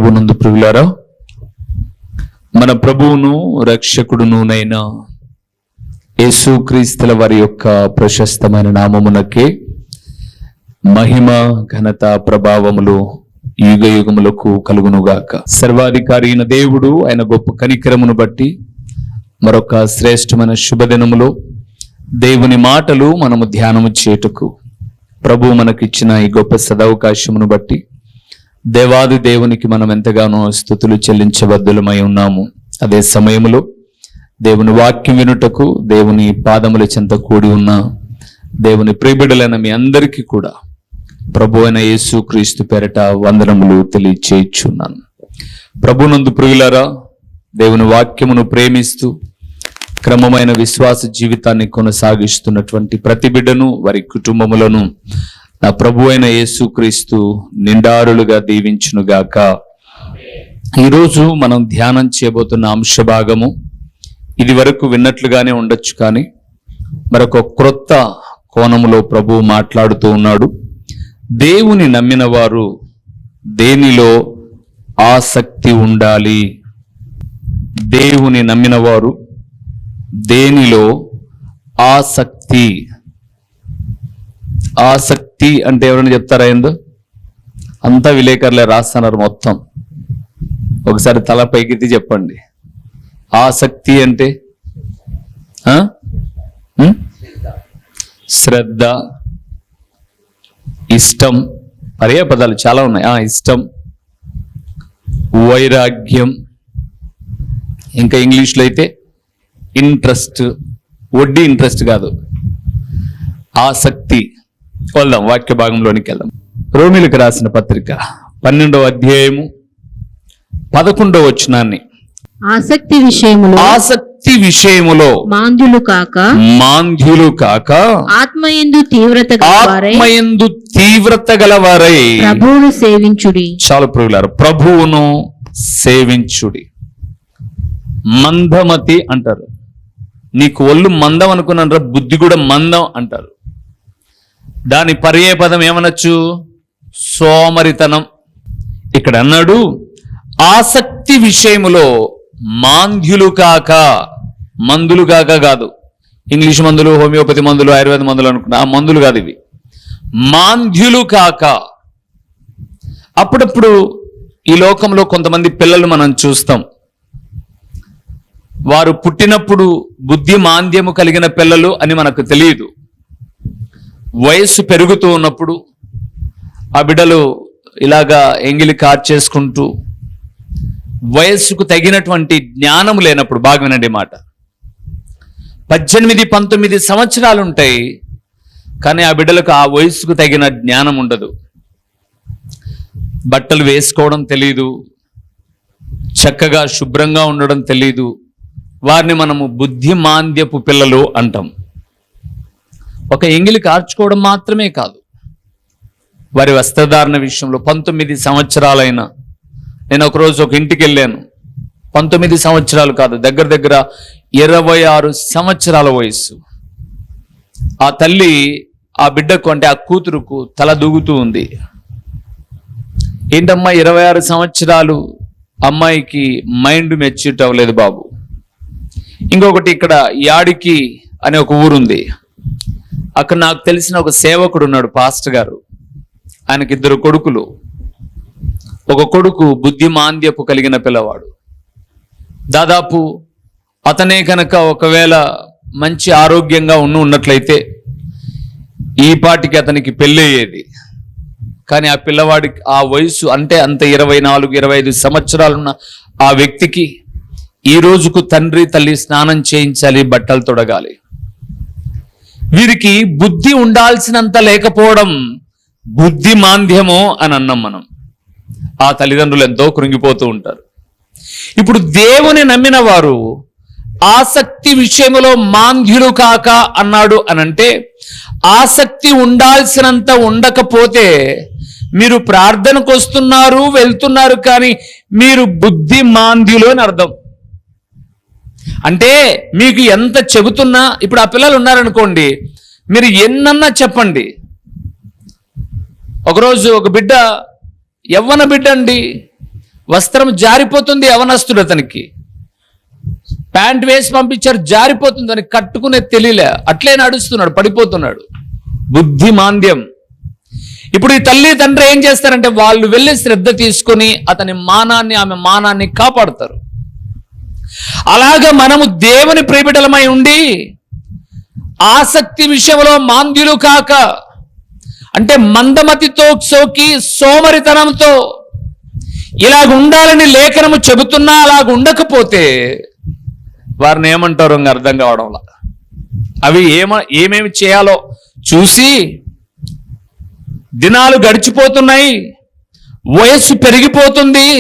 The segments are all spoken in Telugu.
ప్రభునందు ప్రియులారా, మన ప్రభువును రక్షకుడునునైన యేసుక్రీస్తుల వారి యొక్క ప్రశస్తమైన నామమునకే మహిమ ఘనత ప్రభావములు యుగ యుగములకు కలుగునుగాక. సర్వాధికారి అయిన దేవుడు ఆయన గొప్ప కనికరమును బట్టి మరొక శ్రేష్టమైన శుభదినములో దేవుని మాటలు మనము ధ్యానము చేయుటకు ప్రభు మనకిచ్చిన ఈ గొప్ప సదవకాశమును బట్టి దేవాది దేవునికి మనం ఎంతగానో స్తుతులు చెల్లించబద్దులమై ఉన్నాము. అదే సమయంలో దేవుని వాక్యం వినుటకు దేవుని పాదముల చెంత కూడి ఉన్న దేవుని ప్రియబిడ్డలైన మీ అందరికీ కూడా ప్రభు అయిన యేసుక్రీస్తు పేరట వందనములు తెలియచేయుచున్నాను. ప్రభునందు ప్రియులారా, దేవుని వాక్యమును ప్రేమిస్తూ క్రమమైన విశ్వాస జీవితాన్ని కొనసాగిస్తున్నటువంటి ప్రతి బిడ్డను వారి కుటుంబములను నా ప్రభు అయిన యేసుక్రీస్తు నిండారులుగా దీవించునుగాక. ఈరోజు మనం ధ్యానం చేయబోతున్న అంశ భాగము ఇది వరకు విన్నట్లుగానే ఉండొచ్చు, కానీ మరొక క్రొత్త కోణములో ప్రభు మాట్లాడుతూ ఉన్నాడు. దేవుని నమ్మిన వారు దేనిలో ఆసక్తి ఉండాలి. దేవుని నమ్మిన వారు దేనిలో ఆసక్తి. ఆసక్తి అంటే ఎవరైనా చెప్తారా? ఏందో అంతా విలేకరులే రాస్తున్నారు మొత్తం. ఒకసారి తల పైకెత్తి చెప్పండి. ఆసక్తి అంటే శ్రద్ధ, ఇష్టం, పర్యాయ పదాలు చాలా ఉన్నాయి. ఇష్టం, వైరాగ్యం, ఇంకా ఇంగ్లీష్లో అయితే ఇంట్రెస్ట్, వడ్డీ ఇంట్రెస్ట్ కాదు, ఆసక్తి. వెళ్దాం వాక్య భాగంలోనికి వెళ్దాం. రోమీలకు రాసిన పత్రిక 12వ అధ్యాయము 11వ వచనాన్ని, ఆసక్తి విషయములో మాంద్యులు కాక ఆత్మయందు తీవ్రత గలవారై ప్రభువును సేవించుడి. చాలు ప్రియులారా, ప్రభువును సేవించుడి. మందమతి అంటారు. నీకు ఒళ్ళు మందం అనుకున్నారా, బుద్ధి కూడా మందం అంటారు. దాని పర్యాయ పదం ఏమనొచ్చు? సోమరితనం. ఇక్కడ అన్నాడు ఆసక్తి విషయములో మాంద్యులు కాక, మందులు కాక కాదు, ఇంగ్లీష్ మందులు, హోమియోపతి మందులు, ఆయుర్వేద మందులు అనుకున్నా ఆ మందులు కాదు ఇవి. మాంద్యులు కాక. అప్పుడప్పుడు ఈ లోకంలో కొంతమంది పిల్లలు మనం చూస్తాం. వారు పుట్టినప్పుడు బుద్ధి మాంద్యము కలిగిన పిల్లలు అని మనకు తెలియదు. వయస్సు పెరుగుతూ ఉన్నప్పుడు ఆ బిడ్డలు ఇలాగా ఎంగిలి కార్చేసుకుంటూ వయస్సుకు తగినటువంటి జ్ఞానం లేనప్పుడు, బాగా వినండి మాట, 18-19 సంవత్సరాలు ఉంటాయి, కానీ ఆ బిడ్డలకు ఆ వయస్సుకు తగిన జ్ఞానం ఉండదు. బట్టలు వేసుకోవడం తెలీదు, చక్కగా శుభ్రంగా ఉండడం తెలీదు. వారిని మనము బుద్ధిమాంద్యపు పిల్లలు అంటాం. ఒక ఎంగిలి కార్చుకోవడం మాత్రమే కాదు, వారి వస్త్రధారణ విషయంలో 19 సంవత్సరాలైనా. నేను ఒకరోజు ఒక ఇంటికి వెళ్ళాను. 19 సంవత్సరాలు కాదు, దగ్గర దగ్గర 26 సంవత్సరాల వయస్సు. ఆ తల్లి ఆ బిడ్డకు, అంటే ఆ కూతురుకు తల దూగుతూ ఉంది. ఏంటమ్మా 26 సంవత్సరాలు, అమ్మాయికి మైండ్ మెచ్యూర్ అవ్వలేదు బాబు. ఇంకొకటి, ఇక్కడ యాడికి అనే ఒక ఊరుంది, అక్కడ నాకు తెలిసిన ఒక సేవకుడు ఉన్నాడు, పాస్టర్ గారు. ఆయనకి 2 కొడుకులు. ఒక కొడుకు బుద్ధిమాంద్యపు కలిగిన పిల్లవాడు. దాదాపు అతనే కనుక ఒకవేళ మంచి ఆరోగ్యంగా ఉన్నట్లయితే ఈ పాటికి అతనికి పెళ్ళయ్యేది. కానీ ఆ పిల్లవాడికి ఆ వయసు అంటే అంత 24-25 సంవత్సరాలున్న ఆ వ్యక్తికి ఈ రోజుకు తండ్రి తల్లి స్నానం చేయించాలి, బట్టలు తొడగాలి. వీరికి బుద్ధి ఉండాల్సినంత లేకపోవడం బుద్ధి మాంద్యము అని అన్నాం మనం. ఆ తల్లిదండ్రులు ఎంతో కృంగిపోతూ ఉంటారు. ఇప్పుడు దేవుని నమ్మిన వారు ఆసక్తి విషయంలో మాంద్యులు కాక అన్నాడు అనంటే, ఆసక్తి ఉండాల్సినంత ఉండకపోతే మీరు ప్రార్థనకు వస్తున్నారు, వెళ్తున్నారు, కానీ మీరు బుద్ధి మాంద్యులు అని అర్థం. అంటే మీకు ఎంత చెబుతున్నా, ఇప్పుడు ఆ పిల్లలు ఉన్నారనుకోండి, మీరు ఎన్నన్నా చెప్పండి. ఒకరోజు ఒక బిడ్డ, యవ్వన బిడ్డ అండి, వస్త్రం జారిపోతుంది, యవనస్తుడు అతనికి ప్యాంట్ వేసి పంపించారు, జారిపోతుంది, అని కట్టుకునే తెలియలే, అట్లే నడుస్తున్నాడు, పడిపోతున్నాడు. బుద్ధిమాంద్యం. ఇప్పుడు ఈ తల్లి తండ్రి ఏం చేస్తారంటే వాళ్ళు వెళ్ళి శ్రద్ధ తీసుకొని అతని మానాన్ని, ఆమె మానాన్ని కాపాడుతారు. అలాగా మనము దేవుని ప్రియబిడ్డలమై ఉండి ఆసక్తి విషయంలో మాంద్యులు కాక, అంటే మందమతితో సోకి సోమరితనంతో ఇలాగ ఉండాలని లేఖనము చెబుతున్నా అలాగ ఉండకపోతే వారిని ఏమంటారు ఇంకా అర్థం కావడంలా. అవి ఏమేమి చేయాలో చూసి దినాలు గడిచిపోతున్నాయి, వయస్సు పెరిగిపోతుంది,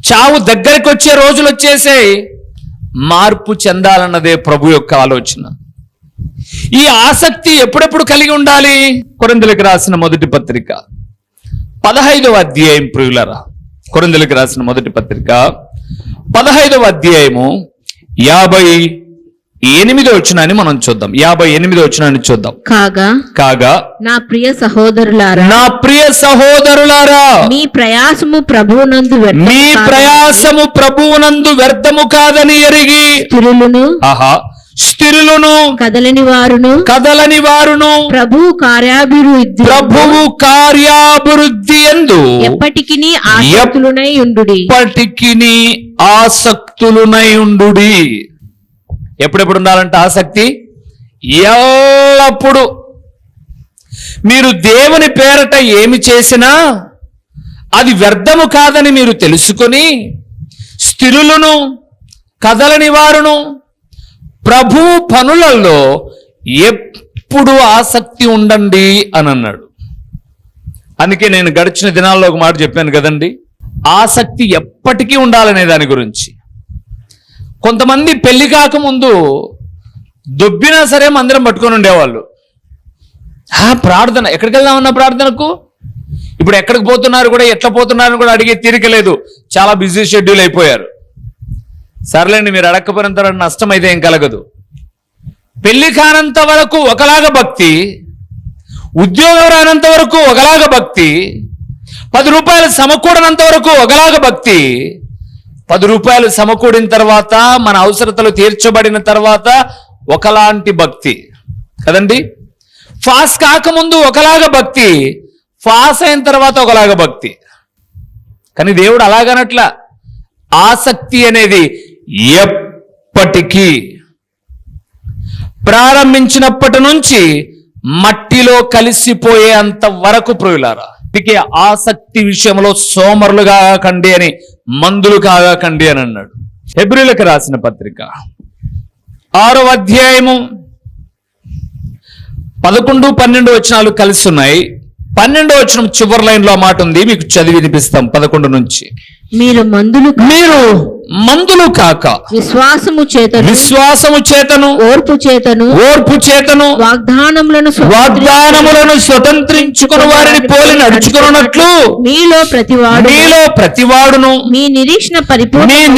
చావు దగ్గరికి వచ్చే రోజులు వచ్చేసాయి, మార్పు చెందాలన్నదే ప్రభు యొక్క ఆలోచన. ఈ ఆసక్తి ఎప్పుడెప్పుడు కలిగి ఉండాలి? కొరింథీయులకు రాసిన మొదటి పత్రిక 15వ అధ్యాయం ప్రియులరా, కొరింథీయులకు రాసిన మొదటి పత్రిక 15వ అధ్యాయము 58వ వచనాన్ని మనం చూద్దాం. 58వ వచనాన్ని చూద్దాం. కాగా నా ప్రియ సహోదరులారా, మీ ప్రయాసము ప్రభువునందు వ్యర్థము కాదని ఎరిగి స్థిరులను కదలని వారును ప్రభువు కార్యాభివృద్ధి యందు ఎప్పటికిని ఆసక్తులునై ఉండుడి. ఎప్పుడెప్పుడు ఉండాలంటే ఆసక్తి ఎల్లప్పుడు. మీరు దేవుని పేరట ఏమి చేసినా అది వ్యర్థము కాదని మీరు తెలుసుకొని స్థిరులను కదలని వారును ప్రభు పనులలో ఎప్పుడు ఆసక్తి ఉండండి అని అన్నాడు. అందుకే నేను గడిచిన దినాల్లో ఒక మాట చెప్పాను కదండి, ఆసక్తి ఎప్పటికీ ఉండాలనే దాని గురించి. కొంతమంది పెళ్లి కాకముందు దొబ్బినా సరే మందిరం పట్టుకొని ఉండేవాళ్ళు. ప్రార్థన, ఎక్కడికి వెళ్దామన్న ప్రార్థనకు, ఇప్పుడు ఎక్కడికి పోతున్నారు కూడా, ఎట్లా పోతున్నారని కూడా అడిగే తీరిక లేదు, చాలా బిజీ షెడ్యూల్ అయిపోయారు. సర్లేండి, మీరు అడగకపోయినంత నష్టం అయితే ఏం కలగదు. పెళ్లి కానంత వరకు ఒకలాగా భక్తి, ఉద్యోగం రానంత వరకు ఒకలాగా భక్తి, 10 రూపాయలు సమకూడనంత వరకు ఒకలాగా భక్తి, 10 రూపాయలు సమకూడిన తర్వాత మన అవసరతలు తీర్చబడిన తర్వాత ఒకలాంటి భక్తి కదండి. ఫాస్ కాకముందు ఒకలాగా భక్తి, ఫాస్ అయిన తర్వాత ఒకలాగా భక్తి. కానీ దేవుడు అలాగనట్లా. ఆసక్తి అనేది ఎప్పటికీ, ప్రారంభించినప్పటి నుంచి మట్టిలో కలిసిపోయే అంత వరకు ప్రియులారా. అందుకే ఆసక్తి విషయంలో సోమరులు కాకండి అని, మందులు కాకండి అని అన్నాడు. హెబ్రీయులకు రాసిన పత్రిక 6వ అధ్యాయము 11, 12 వచనాలు కలిసి ఉన్నాయి. 12వ వచనం చివరి లైన్ లో మాట ఉంది, మీకు చదివి వినిపిస్తాం. 11 నుంచి మీరు మందులు కాక విశ్వాసము చేతను ఓర్పు చేతను వాగ్దానములను స్వతంత్రించుకుని వారిని పోలి నడుచుకున్నట్లు మీలో ప్రతివాడును మీ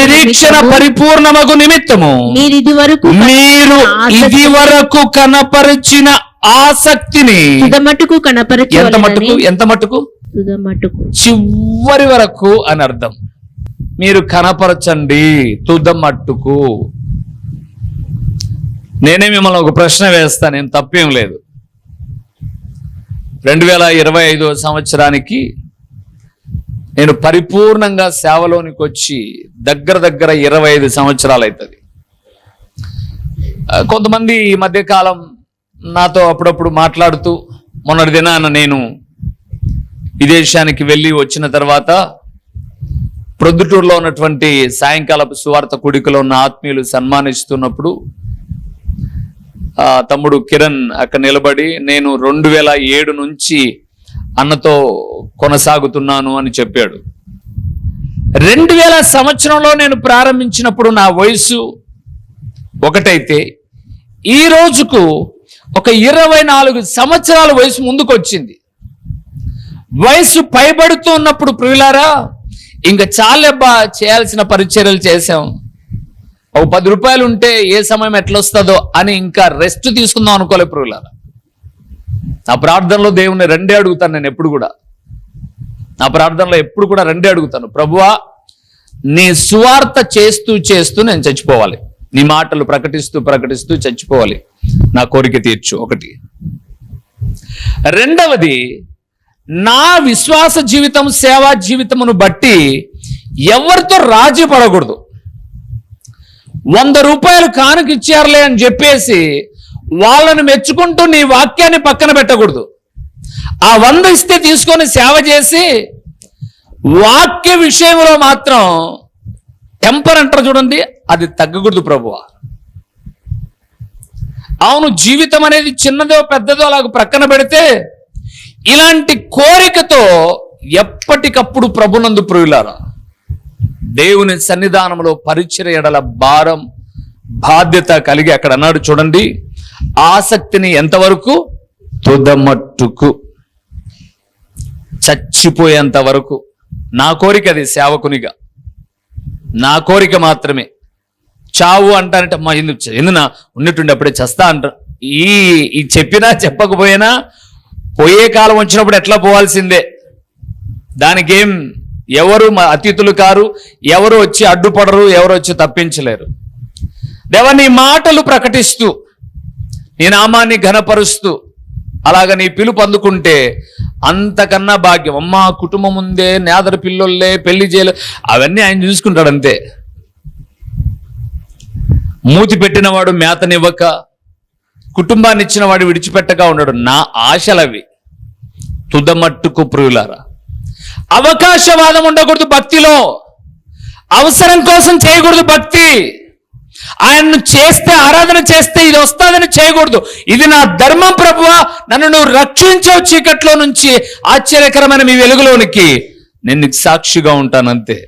నిరీక్షణ పరిపూర్ణమగు నిమిత్తము మీరు ఇది వరకు కనపరిచిన ఆసక్తిని ఎంత మట్టుకు చివరి వరకు అని అర్థం. మీరు కనపరచండి తుదమట్టుకు. నేనే మిమ్మల్ని ఒక ప్రశ్న వేస్తాను, నేను తప్పేం లేదు. 2025వ సంవత్సరానికి నేను పరిపూర్ణంగా సేవలోనికి వచ్చి దగ్గర 25 సంవత్సరాలు అవుతుంది. కొంతమంది ఈ మధ్యకాలం నాతో అప్పుడప్పుడు మాట్లాడుతూ, మొన్నటి దినాన నేను విదేశానికి వెళ్ళి వచ్చిన తర్వాత ప్రొద్దుటూరులో ఉన్నటువంటి సాయంకాలపు సువార్త కూడికలో ఉన్న ఆత్మీయులు సన్మానిస్తున్నప్పుడు తమ్ముడు కిరణ్ అక్కడ నిలబడి, నేను 2007 నుంచి అన్నతో కొనసాగుతున్నాను అని చెప్పాడు. 2000 సంవత్సరంలో నేను ప్రారంభించినప్పుడు నా వయసు ఒకటైతే ఈ రోజుకు ఒక 24 సంవత్సరాల వయసు ముందుకు వచ్చింది. వయసు పైబడుతూ ఉన్నప్పుడు ప్రియులారా, ఇంకా చాలబ్బా చేయాల్సిన పరిచర్యలు చేసాం, ఒక 10 రూపాయలు ఉంటే ఏ సమయం ఎట్లొస్తుందో అని ఇంకా రెస్ట్ తీసుకుందాం అనుకోలే ప్రియులారా. నా ప్రార్థనలో దేవుణ్ణి రెండే అడుగుతాను. నేను ఎప్పుడు కూడా నా ప్రార్థనలో ఎప్పుడు కూడా రెండే అడుగుతాను, ప్రభువా నీ సువార్త చేస్తూ చేస్తూ నేను చచ్చిపోవాలి, నీ మాటలు ప్రకటిస్తూ ప్రకటిస్తూ చచ్చిపోవాలి, నా కోరిక తీర్చు. ఒకటి. రెండవది, నా విశ్వాస జీవితం, సేవా జీవితమును బట్టి ఎవరితో రాజీ పడకూడదు. 100 రూపాయలు కానుక ఇచ్చారులే అని చెప్పేసి వాళ్ళని మెచ్చుకుంటూ నీ వాక్యాన్ని పక్కన పెట్టకూడదు. ఆ 100 ఇస్తే తీసుకొని సేవ చేసి వాక్య విషయంలో మాత్రం టెంపర్ అంటారు చూడండి, అది తగ్గకూడదు ప్రభువా. అవును, జీవితం అనేది చిన్నదో పెద్దదో అలాగ ప్రక్కన పెడితే ఇలాంటి కోరికతో ఎప్పటికప్పుడు ప్రభునందు ప్రియులారా దేవుని సన్నిధానంలో పరిచర్య ఎడల భారం బాధ్యత కలిగి అక్కడ అన్నాడు చూడండి, ఆసక్తిని ఎంతవరకు? తుదమట్టుకు, చచ్చిపోయేంత వరకు. నా కోరిక అది సేవకునిగా, నా కోరిక మాత్రమే. చావు అంటానంటే అమ్మా ఎందుకు నా ఉన్నట్టుండి అప్పుడే చస్తా అంట. ఈ చెప్పినా చెప్పకపోయినా పోయే కాలం వచ్చినప్పుడు ఎట్లా పోవాల్సిందే. దానికేం ఎవరు అతిథులు కారు, ఎవరు వచ్చి అడ్డుపడరు, ఎవరు వచ్చి తప్పించలేరు. దేవా, నీ మాటలు ప్రకటిస్తూ నీ నామాన్ని ఘనపరుస్తూ అలాగ నీ పిలుపు అందుకుంటే అంతకన్నా భాగ్యం. అమ్మా కుటుంబం ఉందే, నేదర పిల్లొల్లే, పెళ్లి చేయలే, అవన్నీ ఆయన చూసుకుంటాడు అంతే. మూతి పెట్టినవాడు మేతనివ్వక, కుటుంబాన్ని ఇచ్చిన వాడు విడిచిపెట్టగా ఉన్నాడు. నా ఆశలవి. తుదమట్టుకు ప్రియులారా, అవకాశవాదం ఉండకూడదు భక్తిలో. అవసరం కోసం చేయకూడదు భక్తి. ఆయన్ను చేస్తే, ఆరాధన చేస్తే ఇది వస్తుందని చేయకూడదు. ఇది నా ధర్మం ప్రభువా, నన్ను నువ్వు రక్షించవు చీకట్లో నుంచి ఆశ్చర్యకరమైన మీ వెలుగులోనికి, నేను నీకు సాక్షిగా ఉంటానంతే.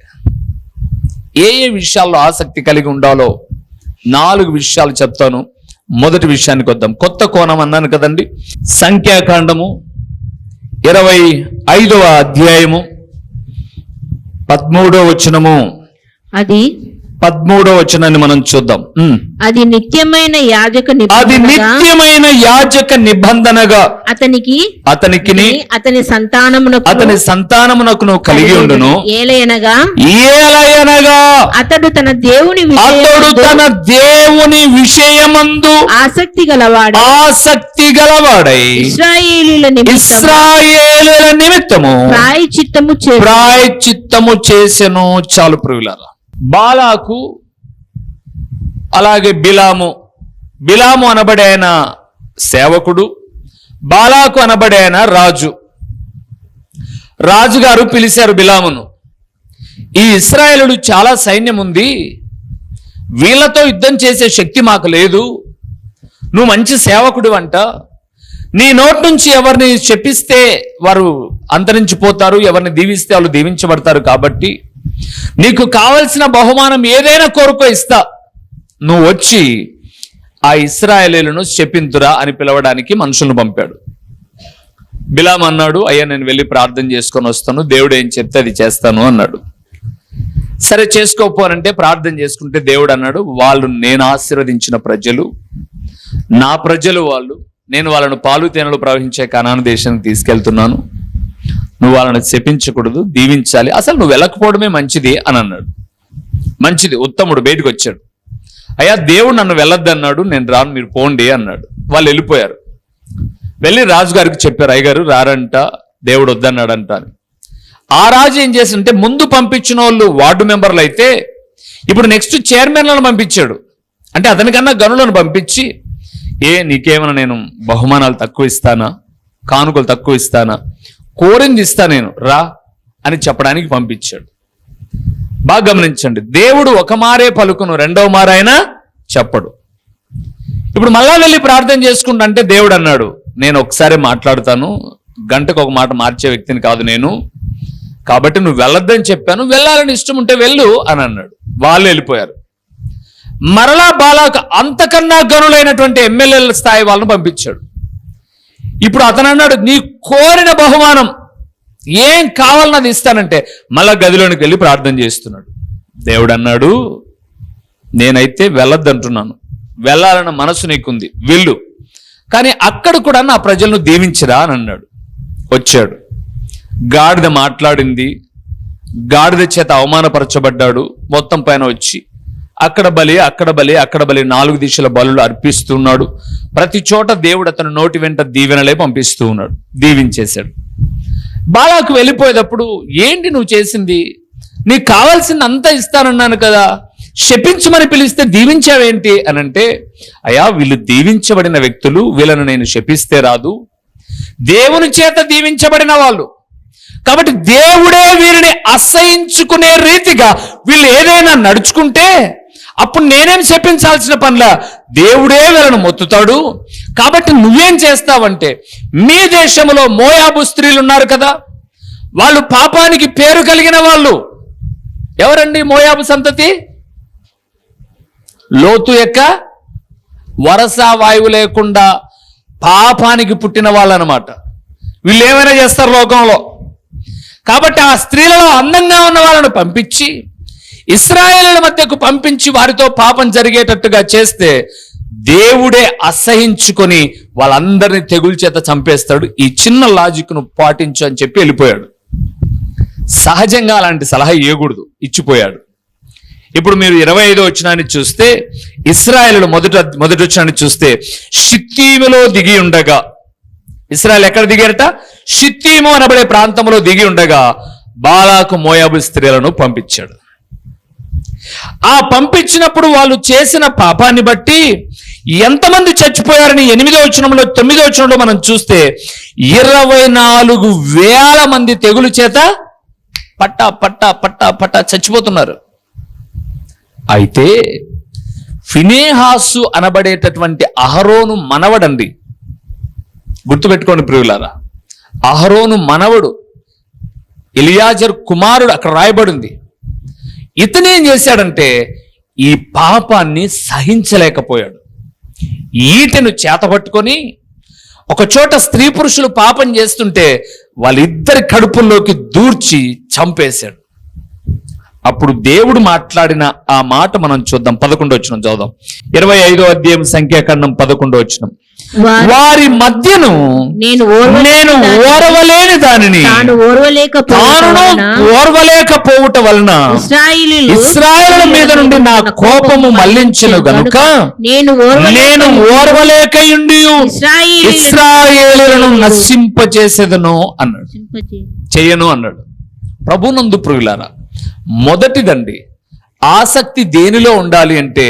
ఏ విషయాల్లో ఆసక్తి కలిగి ఉండాలో 4 విషయాలు చెప్తాను. మొదటి విషయానికి వద్దాం. కొత్త కోణం అన్నాను కదండి. సంఖ్యాకాండము 25వ అధ్యాయము 13వ వచనము, అది 13వ వచనాన్ని మనం చూద్దాం. అది నిత్యమైన యాజక నిబంధనగా అతనికి అతని సంతానమునకు కలిగి ఉండును. ఏలయనగా అతడు తన దేవుని విషయమందు ఆసక్తి గలవాడై ఇశ్రాయేలీయుల నిమిత్తము ప్రాయశ్చిత్తము చేసెను. చాలు ప్రియులారా. బాలాకు అలాగే బిలాము అనబడే ఆయన సేవకుడు, బాలాకు అనబడే ఆయన రాజుగారు పిలిచారు బిలామును. ఈ ఇశ్రాయేలుడు చాలా సైన్యం ఉంది, వీళ్ళతో యుద్ధం చేసే శక్తి మాకు లేదు, నువ్వు మంచి సేవకుడు అంట, నీ నోటి నుంచి ఎవరిని చెప్పిస్తే వారు అంతరించిపోతారు, ఎవరిని దీవిస్తే వాళ్ళు దీవించబడతారు, కాబట్టి నీకు కావలసిన బహుమానం ఏదైనా కోరుకో ఇస్తా, నువ్వు వచ్చి ఆ ఇశ్రాయేలీయులను చెప్పింతురా అని పిలవడానికి మనుషులను పంపాడు. బిలాం అన్నాడు, అయ్యా నేను వెళ్ళి ప్రార్థన చేసుకొని వస్తాను, దేవుడు ఏం చెప్తే అది చేస్తాను అన్నాడు. సరే చేసుకోపోనంటే ప్రార్థన చేసుకుంటే దేవుడు అన్నాడు, వాళ్ళు నేను ఆశీర్వదించిన ప్రజలు, నా ప్రజలు వాళ్ళు, నేను వాళ్ళను పాలు తేనెలు ప్రవహించే కనాను దేశానికి తీసుకెళ్తున్నాను, నువ్వు వాళ్ళని శపించకూడదు, దీవించాలి, అసలు నువ్వు వెళ్ళకపోవడమే మంచిది అని అన్నాడు. మంచిది, ఉత్తముడు బయటకు వచ్చాడు. అయ్యా దేవుడు నన్ను వెళ్ళొద్దన్నాడు, నేను రాను, మీరు పోండి అన్నాడు. వాళ్ళు వెళ్ళిపోయారు. వెళ్ళి రాజుగారికి చెప్పారు, అయ్యగారు రారంట, దేవుడు వద్దన్నాడంట అని. ఆ రాజు ఏం చేసిందంటే, ముందు పంపించిన వాళ్ళు వార్డు మెంబర్లు అయితే ఇప్పుడు నెక్స్ట్ చైర్మన్లను పంపించాడు. అంటే అతనికన్నా గనులను పంపించి, నీకేమైనా నేను బహుమానాలు తక్కువ ఇస్తానా, కానుకలు తక్కువ ఇస్తానా, కోరింది ఇస్తా నేను, రా అని చెప్పడానికి పంపించాడు. బాగా గమనించండి, దేవుడు ఒక మారే పలుకును, రెండవ మారైనా చెప్పడు. ఇప్పుడు మళ్ళా వెళ్ళి ప్రార్థన చేసుకుంటా అంటే దేవుడు అన్నాడు, నేను ఒకసారి మాట్లాడుతాను, గంటకు ఒక మాట మార్చే వ్యక్తిని కాదు నేను, కాబట్టి నువ్వు వెళ్ళొద్దని చెప్పాను, వెళ్ళాలని ఇష్టం ఉంటే వెళ్ళు అని అన్నాడు. వాళ్ళు వెళ్ళిపోయారు. మరలా బాలాకు అంతకన్నా గనులైనటువంటి ఎమ్మెల్యేల స్థాయి వాళ్ళని పంపించాడు. ఇప్పుడు అతను అన్నాడు, నీ కోరిన బహుమానం ఏం కావాలన్నది ఇస్తానంటే మళ్ళా గదిలోనికి వెళ్ళి ప్రార్థన చేస్తున్నాడు. దేవుడు అన్నాడు, నేనైతే వెళ్ళొద్దంటున్నాను, వెళ్ళాలన్న మనసు నీకుంది, వెళ్ళు, కానీ అక్కడ కూడా నా ప్రజలను దీవించరా అని అన్నాడు. వచ్చాడు, గాడిద మాట్లాడింది, గాడిద చేత అవమానపరచబడ్డాడు. మొత్తం పైన వచ్చి అక్కడ బలి, అక్కడ బలి, అక్కడ బలి 4 దిశల బలులు అర్పిస్తున్నాడు. ప్రతి చోట దేవుడు అతను నోటి వెంట దీవెనలే పంపిస్తూ ఉన్నాడు, దీవించేశాడు. బాలాకు వెళ్ళిపోయేటప్పుడు, ఏంటి నువ్వు చేసింది? నీకు కావాల్సింది అంతా ఇస్తానన్నాను కదా, శపించమని పిలిస్తే దీవించావేంటి అని అంటే, అయ్యా వీళ్ళు దీవించబడిన వ్యక్తులు, వీళ్ళను నేను శపిస్తే రాదు, దేవుని చేత దీవించబడిన వాళ్ళు కాబట్టి దేవుడే వీరిని అసహించుకునే రీతిగా వీళ్ళు ఏదైనా నడుచుకుంటే అప్పుడు నేనేం శపించాల్సిన పనిలా, దేవుడే వీళ్ళను మొత్తుతాడు. కాబట్టి నువ్వేం చేస్తావంటే, మీ దేశంలో మోయాబు స్త్రీలు ఉన్నారు కదా, వాళ్ళు పాపానికి పేరు కలిగిన వాళ్ళు. ఎవరండి మోయాబు సంతతి? లోతు యొక్క వరస వాయువు లేకుండా పాపానికి పుట్టిన వాళ్ళు అన్నమాట. వీళ్ళు ఏమైనా చేస్తారు లోకంలో. కాబట్టి ఆ స్త్రీలలో అందంగా ఉన్న వాళ్ళను పంపించి ఇశ్రాయేలుల మధ్యకు పంపించి వారితో పాపం జరిగేటట్టుగా చేస్తే దేవుడే అసహించుకొని వాళ్ళందరినీ తెగులు చేత చంపేస్తాడు. ఈ చిన్న లాజిక్ను పాటించు అని చెప్పి వెళ్ళిపోయాడు. సహజంగా అలాంటి సలహా ఇవ్వకూడదు, ఇచ్చిపోయాడు. ఇప్పుడు మీరు 25వ వచనాన్ని చూస్తే, ఇశ్రాయేలు మొదటి వచనాన్ని చూస్తే, షిత్తీములో దిగి ఉండగా, ఇశ్రాయేలు ఎక్కడ దిగారట? షిత్తీము అనబడే ప్రాంతంలో దిగి ఉండగా బాలాకు మోయాబు స్త్రీలను పంపించాడు. ఆ పంపించినప్పుడు వాళ్ళు చేసిన పాపాన్ని బట్టి ఎంతమంది చచ్చిపోయారని 8వ వచనంలో 9వ వచనంలో మనం చూస్తే 24,000 మంది తెగులు చేత పట్టా పట్టా పట్టా పట్టా చచ్చిపోతున్నారు. అయితే ఫినేహాసు అనబడేటటువంటి అహరోను మనవడండి, గుర్తుపెట్టుకోండి ప్రియులారా. అహరోను మనవడు, ఎలియాజరు కుమారుడు అక్కడ రాయబడింది. ఇతనేం చేశాడంటే ఈ పాపాన్ని సహించలేకపోయాడు. ఈటెను చేతపట్టుకొని ఒక చోట స్త్రీ పురుషులు పాపం చేస్తుంటే వాళ్ళిద్దరి కడుపుల్లోకి దూర్చి చంపేశాడు. అప్పుడు దేవుడు మాట్లాడిన ఆ మాట మనం చూద్దాం. 11వ వచనం చదువుదాం. 25వ అధ్యాయం సంఖ్యాకాండం 11వ వచనం. వారి మధ్యను నేను ఓర్వలేని దానిని తాను ఓర్వలేకపోవుట వలన ఇశ్రాయేలుల మీద నుండి నా కోపము మళ్లించెను గనుక నేను ఓర్వలేకయుండి ఇశ్రాయేలులను నశింపచేసేదను అన్నాడు, చెయ్యను అన్నాడు. ప్రభునందు ప్రియులారా, మొదటిదండి ఆసక్తి దేనిలో ఉండాలి అంటే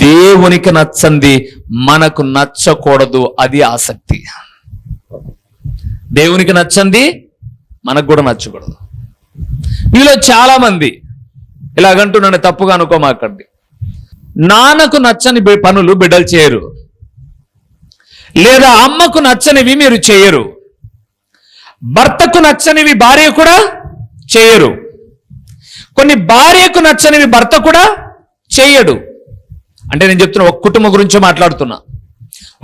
దేవునికి నచ్చంది మనకు నచ్చకూడదు, అది ఆసక్తి. దేవునికి నచ్చంది మనకు కూడా నచ్చకూడదు. మీలో చాలా మంది ఇలాగంటున్నాను, తప్పుగా అనుకోమాకండి. నాన్నకు నచ్చని పనులు బిడ్డలు చేయరు, లేదా అమ్మకు నచ్చనివి మీరు చేయరు, భర్తకు నచ్చనివి భార్య కూడా చేయరు, కొన్ని భార్యకు నచ్చనివి భర్త కూడా చేయడు. అంటే నేను చెప్తున్నా, ఒక కుటుంబం గురించి మాట్లాడుతున్నా.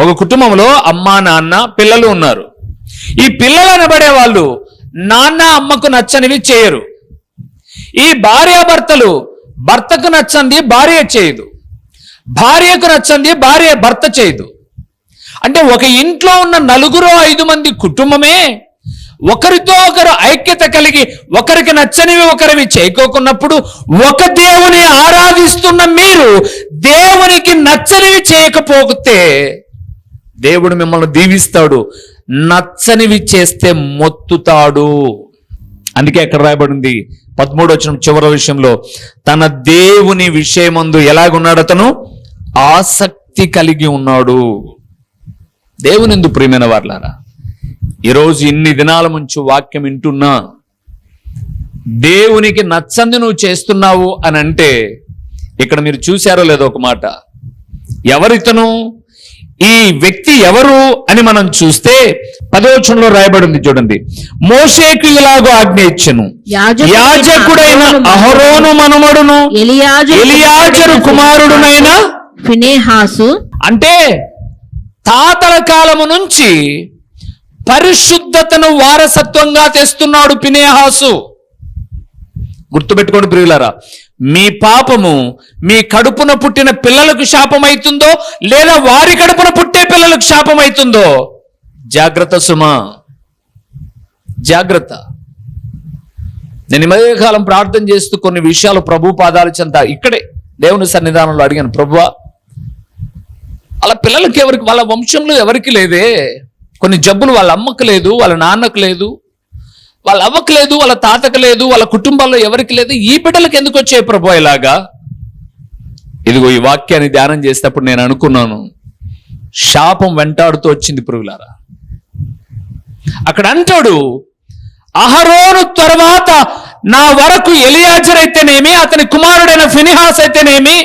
ఒక కుటుంబంలో అమ్మ నాన్న పిల్లలు ఉన్నారు. ఈ పిల్లలు అనబడే వాళ్ళు నాన్న అమ్మకు నచ్చనివి చేయరు. ఈ భార్యాభర్తలు భర్తకు నచ్చంది భార్య చేయదు, భార్యకు నచ్చంది భార్య భర్త చేయదు. అంటే ఒక ఇంట్లో ఉన్న 4-5 మంది కుటుంబమే ఒకరితో ఒకరు ఐక్యత కలిగి ఒకరికి నచ్చనివి ఒకరివి చేయకోకున్నప్పుడు, ఒక దేవుని ఆరాధిస్తున్న మీరు దేవునికి నచ్చనివి చేయకపోతే దేవుడు మిమ్మల్ని దీవిస్తాడు, నచ్చనివి చేస్తే మొత్తుతాడు. అందుకే అక్కడ రాయబడింది 13వ వచనం చివరి విషయంలో, తన దేవుని విషయమందు ఎలాగున్నాడు? అతను ఆసక్తి కలిగి ఉన్నాడు. దేవుని యందు ప్రియమైన వారలారా, ఈరోజు ఇన్ని దినాల నుంచి వాక్యం వింటున్నా దేవునికి నచ్చంది నువ్వు చేస్తున్నావు అని అంటే, ఇక్కడ మీరు చూశారో లేదో ఒక మాట, ఎవరితను, ఈ వ్యక్తి ఎవరు అని మనం చూస్తే 10వ వచనంలో రాయబడింది చూడండి. మోషేకు ఇలాగో ఆజ్ఞ ఇచ్చెను, యాజకుడైన అహరోను మనమడును ఎలియాజరు కుమారుడునైన ఫినెహాసు. అంటే తాతల కాలము నుంచి పరిశుద్ధతను వారసత్వంగా తెస్తున్నాడు ఫినెహాసు. గుర్తుపెట్టుకోండి ప్రియులారా, మీ పాపము మీ కడుపున పుట్టిన పిల్లలకు శాపమైతుందో లేదా వారి కడుపున పుట్టే పిల్లలకు శాపమైతుందో జాగ్రత్త సుమా, జాగ్రత్త. నేను ఈ మధ్యకాలం ప్రార్థన చేస్తూ కొన్ని విషయాలు ప్రభు పాదాల చెంత ఇక్కడే దేవుని సన్నిధానంలో అడిగాను, ప్రభువా అలా పిల్లలకి ఎవరికి, వాళ్ళ వంశంలో ఎవరికి లేదే, కొన్ని జబ్బులు వాళ్ళ అమ్మకు లేదు, వాళ్ళ నాన్నకు లేదు, వాళ్ళ అవ్వకు లేదు, వాళ్ళ తాతకు లేదు, వాళ్ళ కుటుంబాల్లో ఎవరికి లేదు, ఈ బిడ్డలకు ఎందుకు వచ్చాయి ప్రభు ఇలాగా? ఇదిగో ఈ వాక్యాన్ని ధ్యానం చేసేటప్పుడు నేను అనుకున్నాను, శాపం వెంటాడుతూ వచ్చింది పురుగులారా. అక్కడ అంటాడు, అహరోను తర్వాత నా వరకు ఎలియాజర్ అయితేనేమి, అతని కుమారుడైన ఫినిహాస్ అయితేనేమి,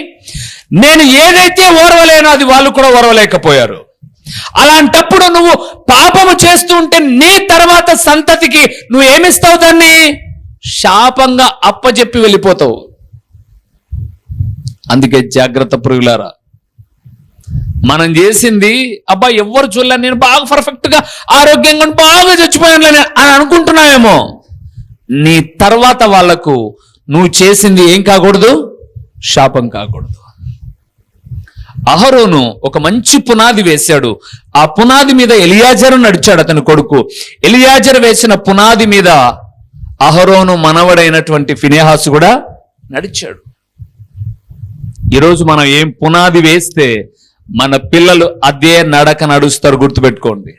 నేను ఏదైతే ఓర్వలేనో అది వాళ్ళు కూడా ఓర్వలేకపోయారు. అలాంటప్పుడు నువ్వు పాపము చేస్తూ ఉంటే నీ తర్వాత సంతతికి నువ్వు ఏమిస్తావు? దాన్ని శాపంగా అప్పచెప్పి వెళ్ళిపోతావు. అందుకే జాగ్రత్త పురుగులారా. మనం చేసింది అబ్బా ఎవ్వరు చూడలే, నేను బాగా పర్ఫెక్ట్ గా ఆరోగ్యంగా బాగా చచ్చిపోయాను అని అనుకుంటున్నావేమో. నీ తర్వాత వాళ్లకు నువ్వు చేసింది ఏం కాకూడదు? శాపం కాకూడదు. అహరోను ఒక మంచి పునాది వేశాడు. ఆ పునాది మీద ఎలియాజరు నడిచాడు, అతని కొడుకు. ఎలియాజరు వేసిన పునాది మీద అహరోను మనవడైనటువంటి ఫినెహాసు కూడా నడిచాడు. ఈరోజు మనం ఏం పునాది వేస్తే మన పిల్లలు అదే నడక నడుస్తారు, గుర్తుపెట్టుకోండి.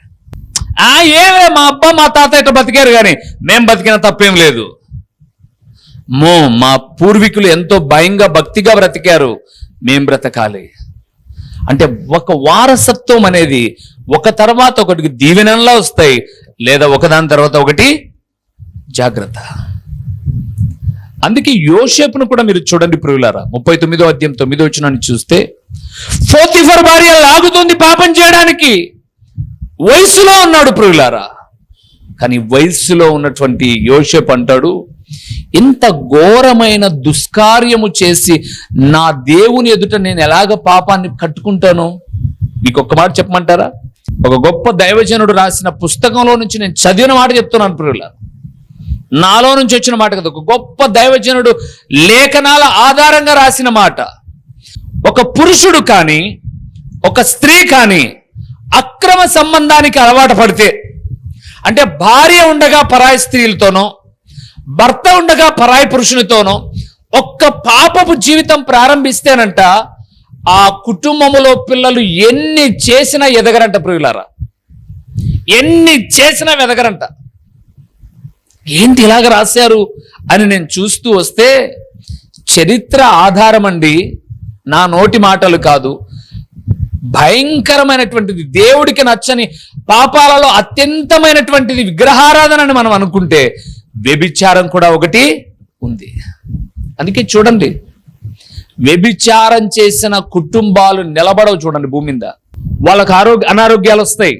ఏమే మా అబ్బా మా తాత ఇట్లా బతికారు కానీ మేం బతికిన తప్పేం లేదు. మా పూర్వీకులు ఎంతో భయంగా భక్తిగా బ్రతికారు, మేం బ్రతకాలి అంటే ఒక వారసత్వం అనేది ఒక తర్వాత ఒకటికి దీవెనలా వస్తాయి, లేదా ఒకదాని తర్వాత ఒకటి. జాగ్రత్త. అందుకే యోసేపును కూడా మీరు చూడండి ప్రియులారా, 39వ అధ్యాయం 9వ వచనాన్ని చూస్తే, పోతిఫర్ భార్య లాగుతుంది పాపం చేయడానికి. వయసులో ఉన్నాడు ప్రియులారా, కానీ వయసులో ఉన్నటువంటి యోసేపు అంటాడు, ఇంత ఘోరమైన దుష్కార్యము చేసి నా దేవుని ఎదుట నేను ఎలాగ పాపాన్ని కట్టుకుంటాను? మీకు ఒక్క మాట చెప్పమంటారా? ఒక గొప్ప దైవజనుడు రాసిన పుస్తకంలో నుంచి నేను చదివిన మాట చెప్తున్నాను ప్రియులారా, నాలో నుంచి వచ్చిన మాట కదా, ఒక గొప్ప దైవజనుడు లేఖనాల ఆధారంగా రాసిన మాట. ఒక పురుషుడు కానీ ఒక స్త్రీ కానీ అక్రమ సంబంధానికి అలవాటు పడితే, అంటే భార్య ఉండగా పరాయి స్త్రీలతోనో, భర్త ఉండగా పరాయి పురుషునితోనో ఒక్క పాపపు జీవితం ప్రారంభిస్తేనంట, ఆ కుటుంబములో పిల్లలు ఎన్ని చేసినా ఎదగరంట ప్రియులారా, ఎన్ని చేసినా ఎదగరంట. ఏంటి ఇలాగ రాశారు అని నేను చూస్తూ వస్తే, చరిత్ర ఆధారం అండి, నా నోటి మాటలు కాదు. భయంకరమైనటువంటిది, దేవుడికి నచ్చని పాపాలలో అత్యంతమైనటువంటిది విగ్రహారాధన అని మనం అనుకుంటే వ్యభిచారం కూడా ఒకటి ఉంది. అందుకే చూడండి, వ్యభిచారం చేసిన కుటుంబాలు నిలబడవు. చూడండి, భూమి మీద వాళ్ళకు అనారోగ్యాలు వస్తాయి.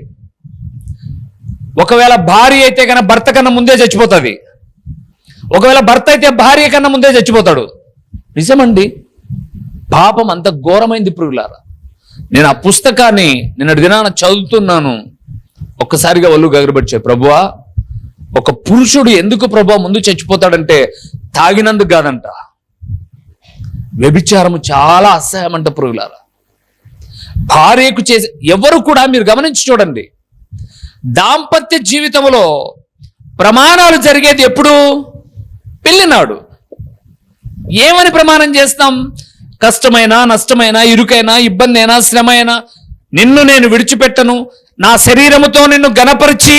ఒకవేళ భార్య అయితే కన్నా భర్త కన్నా ముందే చచ్చిపోతుంది, ఒకవేళ భర్త అయితే భార్య కన్నా ముందే చచ్చిపోతాడు. నిజమండి, పాపం అంత ఘోరమైంది ప్రియులారా. నేను ఆ పుస్తకాన్ని నిన్నటి దినాన చదువుతున్నాను, ఒక్కసారిగా ఒళ్ళు గగరబడిచాయి. ప్రభువా, ఒక పురుషుడు ఎందుకు ప్రభువా ముందు చచ్చిపోతాడంటే తాగినందుకు కాదంట, వ్యభిచారము చాలా అసహ్యం అంట ప్రియులారా. భార్యకు చేసే ఎవరు కూడా మీరు గమనించి చూడండి, దాంపత్య జీవితంలో ప్రమాణాలు జరిగేది ఎప్పుడు? పెళ్లినాడు. ఏమని ప్రమాణం చేస్తాం? కష్టమైనా, నష్టమైనా, ఇరుకైనా, ఇబ్బంది అయినా, శ్రమ అయినా నిన్ను నేను విడిచిపెట్టను, నా శరీరముతో నిన్ను గణపరిచి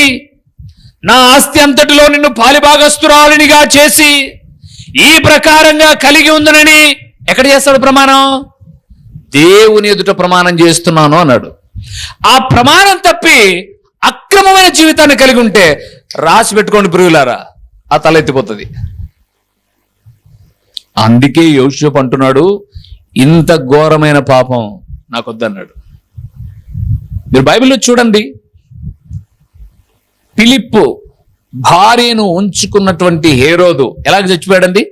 నా ఆస్తి అంతటిలో నిన్ను పాలిభాగస్తురాలినిగా చేసి ఈ ప్రకారంగా కలిగి ఉందనని ఎక్కడ చేస్తాడు ప్రమాణం? దేవుని ఎదుట ప్రమాణం చేస్తున్నాను అన్నాడు. ఆ ప్రమాణం తప్పి అక్రమమైన జీవితాన్ని కలిగి ఉంటే రాసి పెట్టుకోండి ప్రియులారా, ఆ తల ఎత్తిపోతుంది. అందుకే యోసేపు అంటున్నాడు, ఇంత ఘోరమైన పాపం నాకొద్దన్నాడు. మీరు బైబిల్లో చూడండి, ఫిలిప్పు భార్యను ఉంచుకున్నటువంటి హేరోదు ఎలాగ చచ్చిపోయాడండి?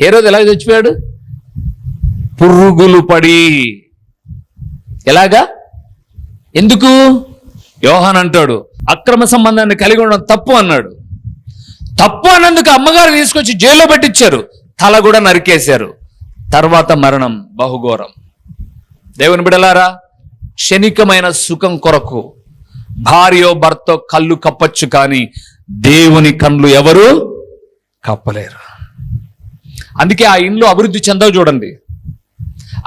హేరోదు ఎలాగ చచ్చిపోయాడు? పురుగులు పడి. ఎలాగా? ఎందుకు? యోహాన్ అంటాడు, అక్రమ సంబంధాన్ని కలిగి ఉండడం తప్పు అన్నాడు. తప్పు అన్నందుకు అమ్మగారు తీసుకొచ్చి జైల్లో పెట్టించారు, తల కూడా నరికేశారు. తర్వాత మరణం బహుఘోరం. దేవుని బిడలారా, క్షణికమైన సుఖం కొరకు భార్యో భర్తో కళ్ళు కప్పచ్చు, కానీ దేవుని కళ్ళు ఎవరు కప్పలేరు. అందుకే ఆ ఇండ్లు అభివృద్ధి చెందవు చూడండి,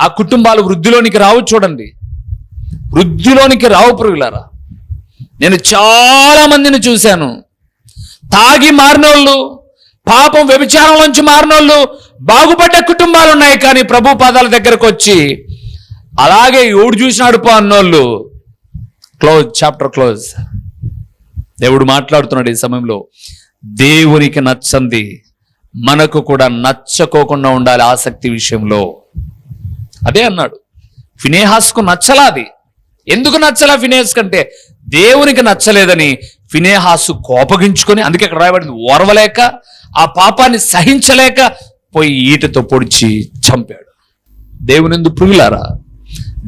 ఆ కుటుంబాలు వృద్ధిలోనికి రావు చూడండి, వృద్ధిలోనికి రావు ప్రియులారా. నేను చాలా మందిని చూశాను, తాగి మారినోళ్ళు, పాపం వ్యభిచారంలోంచి మారినోళ్ళు, బాగుపడ్డ కుటుంబాలు ఉన్నాయి. కానీ ప్రభు పాదాల దగ్గరకు వచ్చి అలాగే ఎవడు చూసినాడు పో అన్నోళ్ళు క్లోజ్, చాప్టర్ క్లోజ్. దేవుడు మాట్లాడుతున్నాడు ఈ సమయంలో, దేవునికి నచ్చంది మనకు కూడా నచ్చకోకుండా ఉండాలి ఆసక్తి విషయంలో. అదే అన్నాడు, ఫినేహాస్కు నచ్చలాది. ఎందుకు నచ్చలా ఫినేహాస్ కంటే? దేవునికి నచ్చలేదని ఫినేహాసు కోపగించుకొని, అందుకే ఇక్కడ రాయబడింది, ఓర్వలేక ఆ పాపాన్ని సహించలేక పోయి ఈటతో పొడిచి చంపాడు. దేవునిందు ప్రియులారా,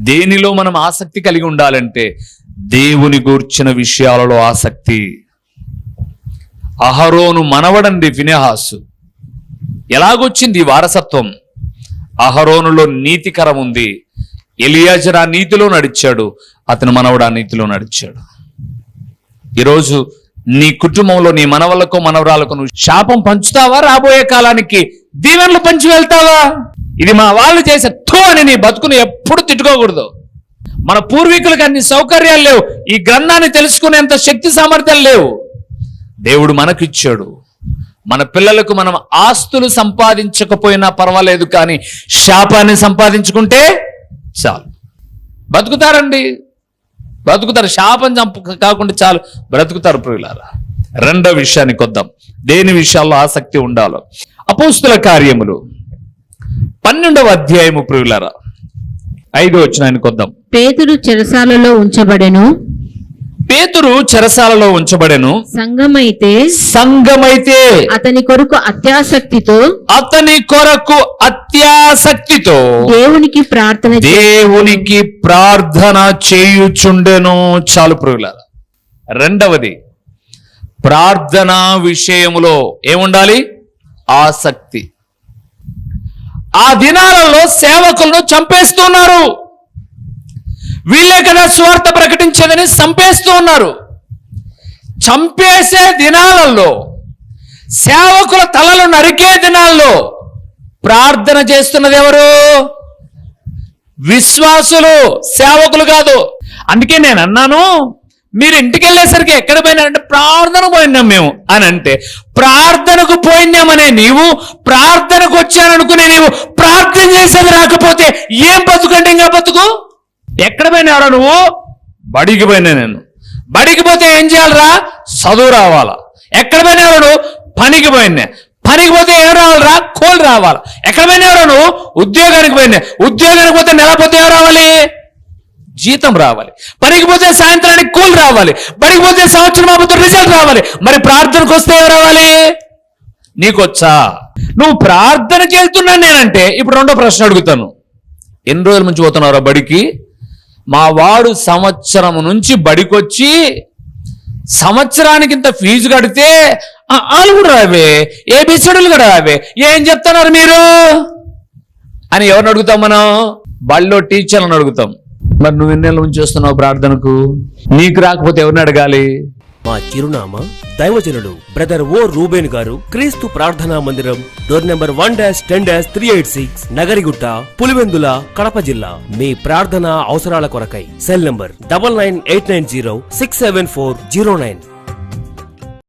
దేనిలో మనం ఆసక్తి కలిగి ఉండాలంటే దేవుని గూర్చిన విషయాలలో ఆసక్తి. అహరోను మనవడండి ఫినెహాసు. ఎలాగొచ్చింది వారసత్వం? అహరోనులో నీతికరం ఉంది. ఎలియాజరు ఆ నీతిలో నడిచాడు, అతని మనవడు ఆ నీతిలో నడిచాడు. ఈరోజు నీ కుటుంబంలో నీ మనవలకు మనవరాలకు నువ్వు శాపం పంచుతావా? రాబోయే కాలానికి దీవెనలు పంచి వెళ్తావా? ఇది మా వాళ్ళు చేసే థూ అని నీ బతుకుని ఎప్పుడు తిట్టుకోకూడదు. మన పూర్వీకులకు అన్ని సౌకర్యాలు లేవు, ఈ గ్రంథాన్ని తెలుసుకునేంత శక్తి సామర్థ్యాలు లేవు. దేవుడు మనకిచ్చాడు. మన పిల్లలకు మనం ఆస్తులు సంపాదించకపోయినా పర్వాలేదు, కానీ శాపాన్ని సంపాదించుకుంటే చాలు. బతుకుతారండి, బ్రతుకుతారు. శాపం కాకుండా చాలు బ్రతుకుతారు ప్రియులారా. రెండో విషయానికి వద్దాం, దేని విషయాల్లో ఆసక్తి ఉండాలో. అపోస్తుల కార్యములు 12వ అధ్యాయము ప్రియులారా 5వ వచనానికి వద్దాం. పేతురు చెరసాలలో ఉంచబడెను. పేతురు చెరసాలలో ఉంచబడెను. సంఘమైతే అతని కొరకు అత్యాసక్తితో దేవునికి ప్రార్థన చేయుచుండెను. చాలు ప్రియులారా. రెండవది, ప్రార్థనా విషయములో ఏముండాలి? ఆసక్తి. ఆ దినాలలో సేవకులను చంపేస్తున్నారు. వీళ్ళే కదా సువార్త ప్రకటించేదని చంపేస్తూ ఉన్నారు. చంపేసే దినాలలో, సేవకుల తలలు నరికే దినాల్లో ప్రార్థన చేస్తున్నది ఎవరు? విశ్వాసులు, సేవకులు కాదు. అందుకే నేను అన్నాను, మీరు ఇంటికి వెళ్ళేసరికి ఎక్కడ పోయినారంటే ప్రార్థనకు పోయినాం మేము అని అంటే, ప్రార్థనకు పోయినామనే నీవు, ప్రార్థనకు వచ్చాననుకునే నీవు ప్రార్థన చేసేది రాకపోతే ఏం బతుకంటే ఇంకా బతుకు? ఎక్కడ పోయినారా నువ్వు? బడికి పోయినా నేను. బడికి పోతే ఏం చేయాలరా? చదువు రావాలా. ఎక్కడ పోయినారా నువ్వు? పనికి పోయినా. పనికి పోతే ఏం రావాలరా? కోళ్ళు రావాలా. ఎక్కడ పోయినారా నువ్వు? ఉద్యోగానికి పోయినా. ఉద్యోగానికి పోతే నెల పోతే ఏం రావాలి? జీతం రావాలి. పనికి పోతే సాయంత్రానికి కూలి రావాలి. బడికి పోతే సంవత్సరం అయిపోతే రిజల్ట్ రావాలి. మరి ప్రార్థనకు వస్తే ఏం రావాలి? నీకొచ్చా? నువ్వు ప్రార్థనకి వెళ్తున్నాను నేనంటే, ఇప్పుడు రెండో ప్రశ్న అడుగుతాను, ఎన్ని రోజుల నుంచి పోతున్నారా బడికి? మా వాడు సంవత్సరం నుంచి బడికొచ్చి సంవత్సరానికి ఇంత ఫీజు కడితే వాళ్ళు కూడా రావే, ఏబిసిడీలు కూడా రావే, ఏం చెప్తున్నారు మీరు అని ఎవరిని అడుగుతాం మనం? బడిలో టీచర్లను అడుగుతాం. మరి నువ్వు ఎన్నేళ్ళ నుంచి వస్తున్నావు ప్రార్థనకు? నీకు రాకపోతే ఎవరిని అడగాలి? మా చిరునామా దైవజనుడు బ్రదర్ ఓ రూబేన్ గారు, క్రీస్తు ప్రార్థనా మందిరం, డోర్ నెంబర్ 1-10-386, నగరిగుట్ట, పులివెందుల, కడప జిల్లా. మీ ప్రార్థనా అవసరాల కొరకై సెల్ నంబర్ 9989067409.